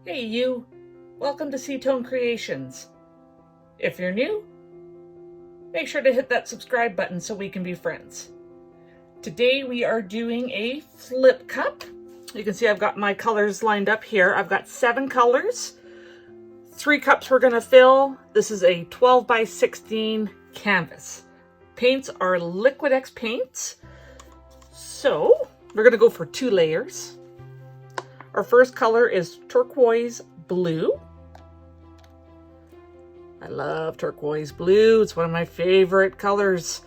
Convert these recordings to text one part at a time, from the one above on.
Hey you, welcome to Seatone Creations. If you're new, make sure to hit that subscribe button so we can be friends. Today we are doing a flip cup. You can see I've got my colors lined up here. I've got 7 colors, 3 cups we're gonna fill. This is a 12 by 16 canvas. Paints are Liquid paints. So we're gonna go for 2 layers. Our first color is turquoise blue. I love turquoise blue. It's one of my favorite colors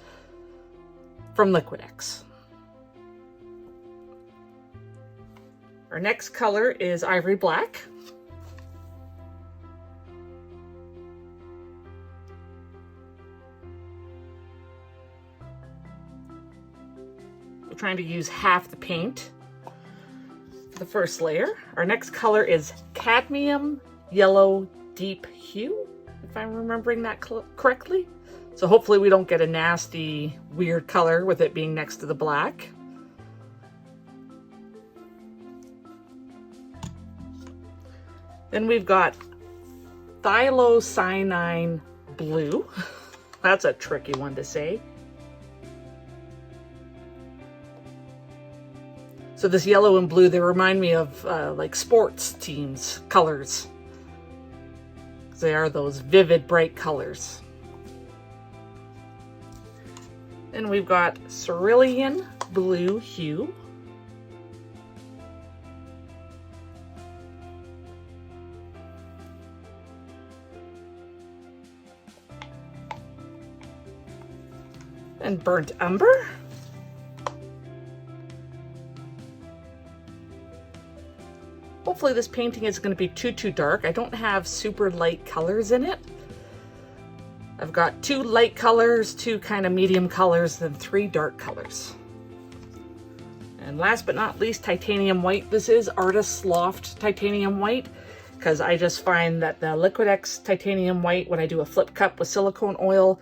from Liquid. Our next color is ivory black. We're trying to use half the paint. The first layer. Our next color is cadmium yellow deep hue, if I'm remembering that correctly. So hopefully we don't get a nasty weird color with it being next to the black. Then we've got thylocyanine blue. That's a tricky one to say. So this yellow and blue, they remind me of like sports teams' colors. They are those vivid, bright colors. Then we've got cerulean blue hue. And burnt umber. Hopefully this painting isn't going to be too dark. I don't have super light colors in it. I've got 2 light colors, 2 kind of medium colors, then 3 dark colors. And last but not least, titanium white. This is Artist's Loft titanium white, because I just find that the Liquid titanium white, when I do a flip cup with silicone oil,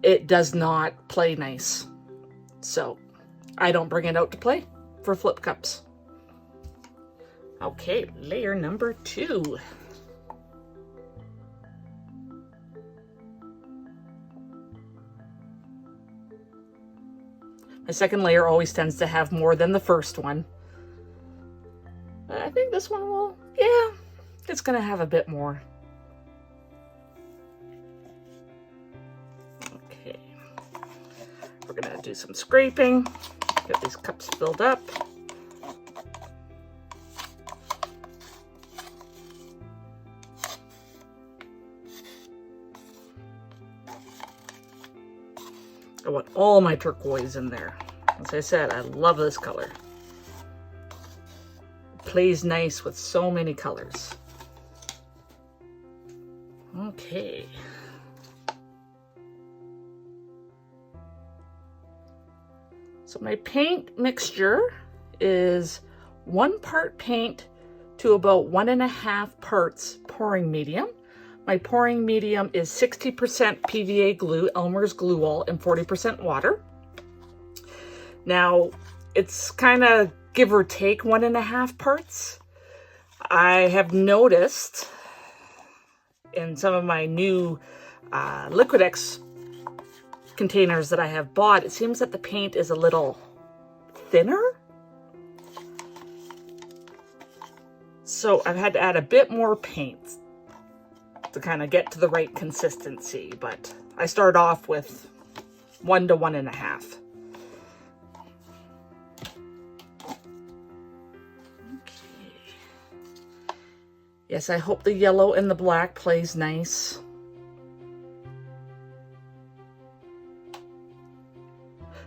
it does not play nice. So I don't bring it out to play for flip cups. Okay, layer number 2. My second layer always tends to have more than the first one. I think this one will, yeah, it's gonna have a bit more. Okay, we're gonna do some scraping, get these cups filled up. I want all my turquoise in there. As I said, I love this color. It plays nice with so many colors. Okay. So my paint mixture is 1 part paint to about 1.5 parts pouring medium. My pouring medium is 60% PVA glue, Elmer's glue wall, and 40% water. Now, it's kind of give or take 1.5 parts. I have noticed in some of my new Liquid containers that I have bought, it seems that the paint is a little thinner. So I've had to add a bit more paint to kind of get to the right consistency, but I start off with 1 to 1.5. Okay. Yes, I hope the yellow and the black plays nice.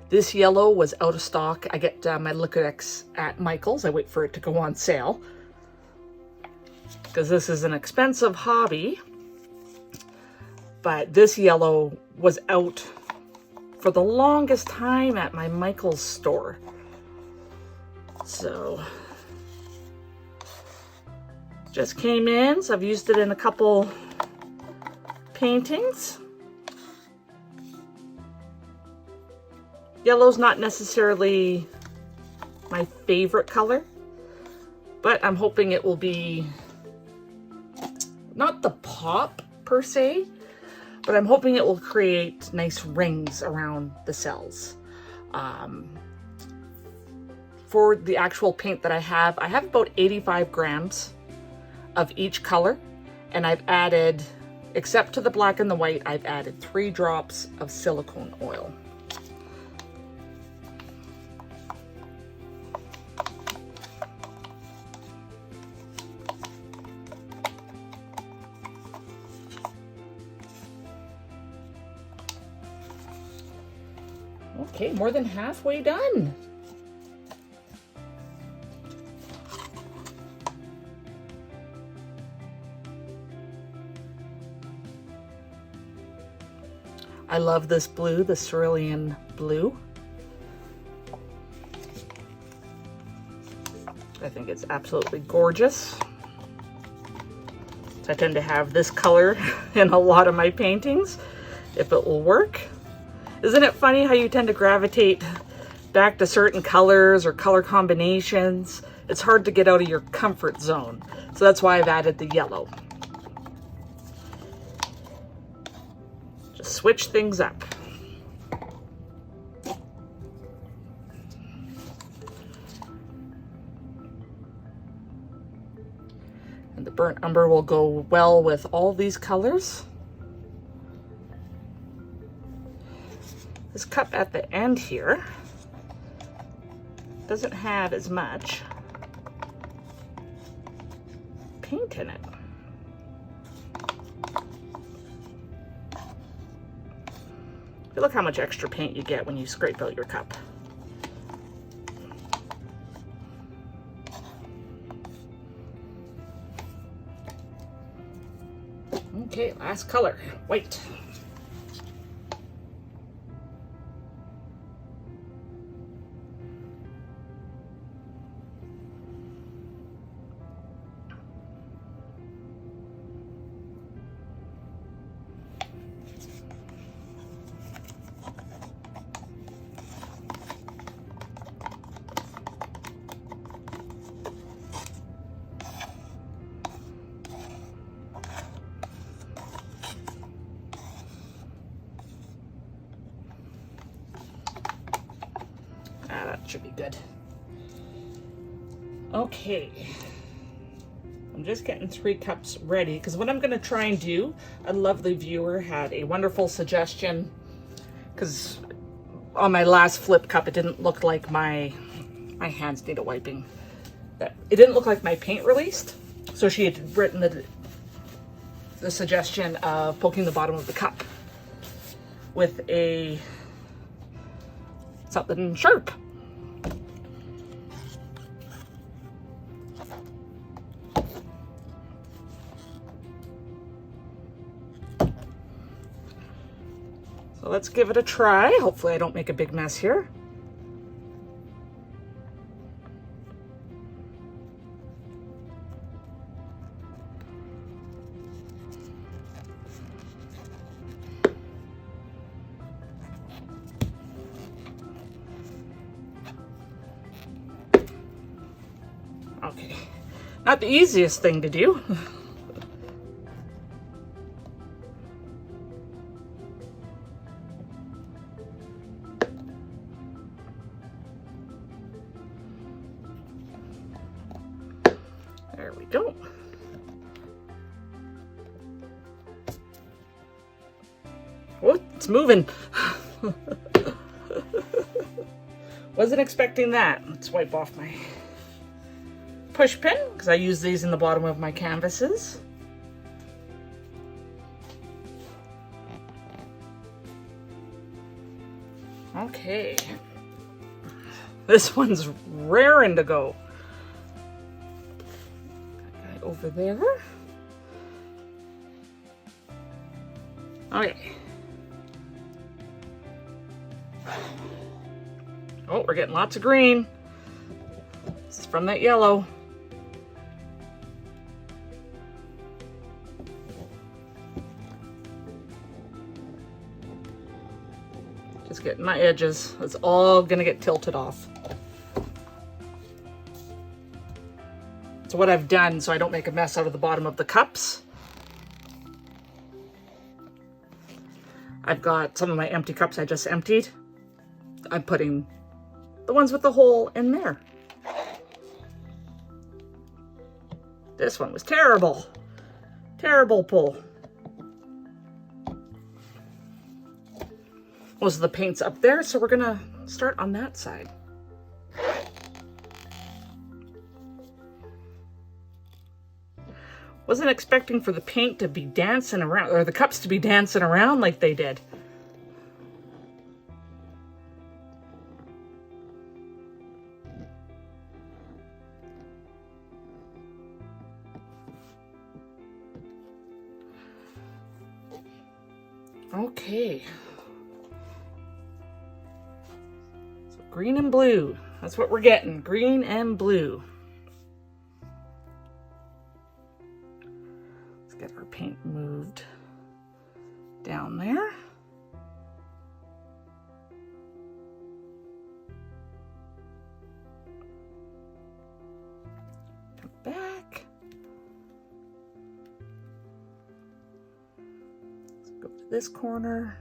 This yellow was out of stock. I get my Liquid at Michael's. I wait for it to go on sale, because this is an expensive hobby. But this yellow was out for the longest time at my Michael's store. So just came in, so I've used it in a couple paintings. Yellow's not necessarily my favorite color, but I'm hoping it will be not the pop per se, but I'm hoping it will create nice rings around the cells. For the actual paint that I have about 85 grams of each color, and I've added, except to the black and the white, I've added 3 drops of silicone oil. Okay, more than halfway done. I love this blue, the cerulean blue. I think it's absolutely gorgeous. So I tend to have this color in a lot of my paintings, if it will work. Isn't it funny how you tend to gravitate back to certain colors or color combinations? It's hard to get out of your comfort zone. So that's why I've added the yellow. Just switch things up. And the burnt umber will go well with all these colors. This cup at the end here doesn't have as much paint in it. Look how much extra paint you get when you scrape out your cup. Okay, last color, white. That should be good. Okay, I'm just getting 3 cups ready because what I'm going to try and do, a lovely viewer had a wonderful suggestion, because on my last flip cup it didn't look like my hands need a wiping. It didn't look like my paint released, so she had written the suggestion of poking the bottom of the cup with something sharp. So let's give it a try. Hopefully I don't make a big mess here. Okay, not the easiest thing to do. There we go. Oh, it's moving. Wasn't expecting that. Let's wipe off my push pin, because I use these in the bottom of my canvases. Okay. This one's raring to go. Right over there. Okay. Oh, we're getting lots of green. This is from that yellow. Just getting my edges. It's all gonna get tilted off. So what I've done, so I don't make a mess out of the bottom of the cups, I've got some of my empty cups I just emptied. I'm putting the ones with the hole in there. This one was terrible. Terrible pull. Most of the paint's up there, so we're gonna start on that side. Wasn't expecting for the paint to be dancing around, or the cups to be dancing around like they did. Okay. So green and blue. That's what we're getting. Green and blue. Let's get our paint moved down there. Come back. Go to this corner,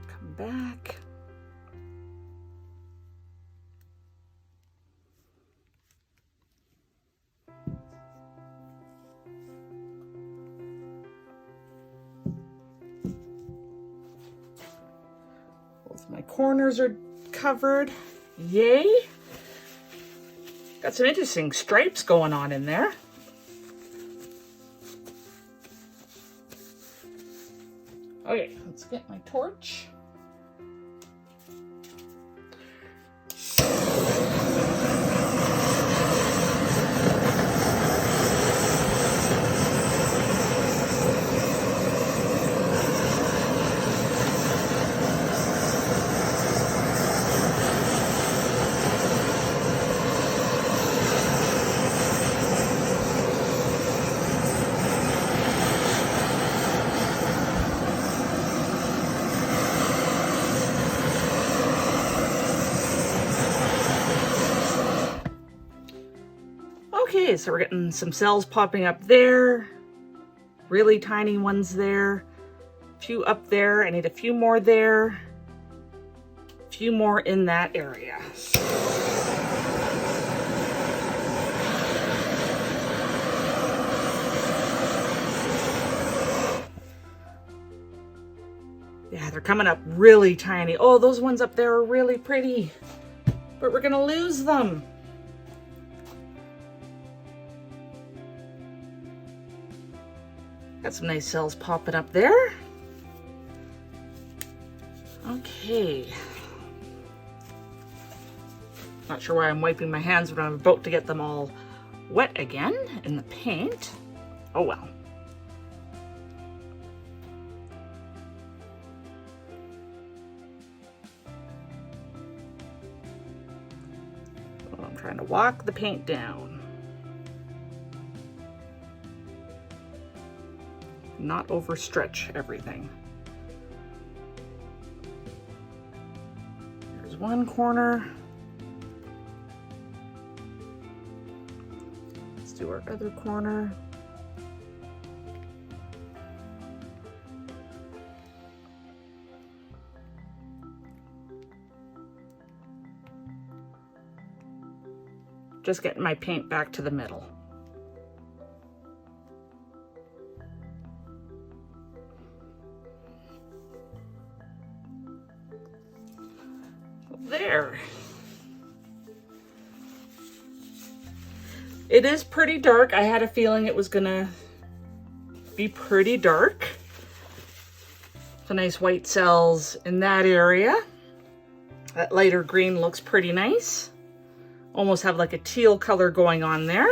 come back, both my corners are covered. Yay! Got some interesting stripes going on in there. Okay, let's get my torch. Okay, so we're getting some cells popping up there, really tiny ones there, a few up there. I need a few more there, a few more in that area. Yeah, they're coming up really tiny. Oh, those ones up there are really pretty, but we're gonna lose them. Got some nice cells popping up there. Okay. Not sure why I'm wiping my hands, but I'm about to get them all wet again in the paint. Oh well. I'm trying to walk the paint down. Not overstretch everything. There's one corner. Let's do our other corner. Just getting my paint back to the middle. There. It is pretty dark. I had a feeling it was gonna be pretty dark. Some nice white cells in that area. That lighter green looks pretty nice. Almost have like a teal color going on there.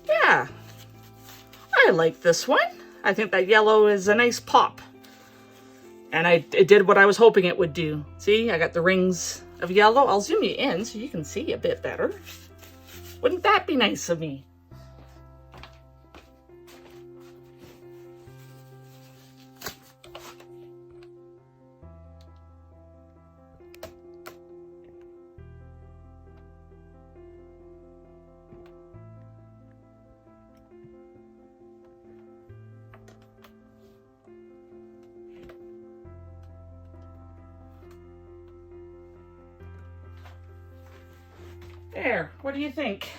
Yeah, I like this one. I think that yellow is a nice pop. And it did what I was hoping it would do. See, I got the rings of yellow. I'll zoom you in so you can see a bit better. Wouldn't that be nice of me? There, what do you think?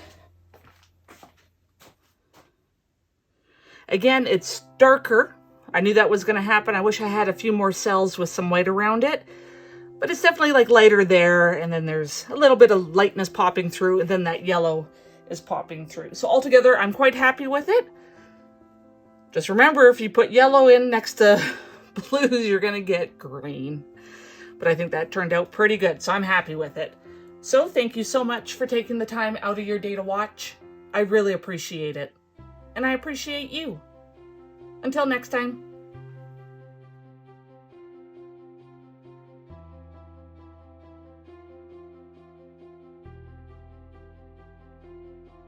Again, it's darker. I knew that was going to happen. I wish I had a few more cells with some white around it. But it's definitely like lighter there, and then there's a little bit of lightness popping through, and then that yellow is popping through. So altogether, I'm quite happy with it. Just remember, if you put yellow in next to blues, you're going to get green. But I think that turned out pretty good, so I'm happy with it. So thank you so much for taking the time out of your day to watch. I really appreciate it. And I appreciate you. Until next time.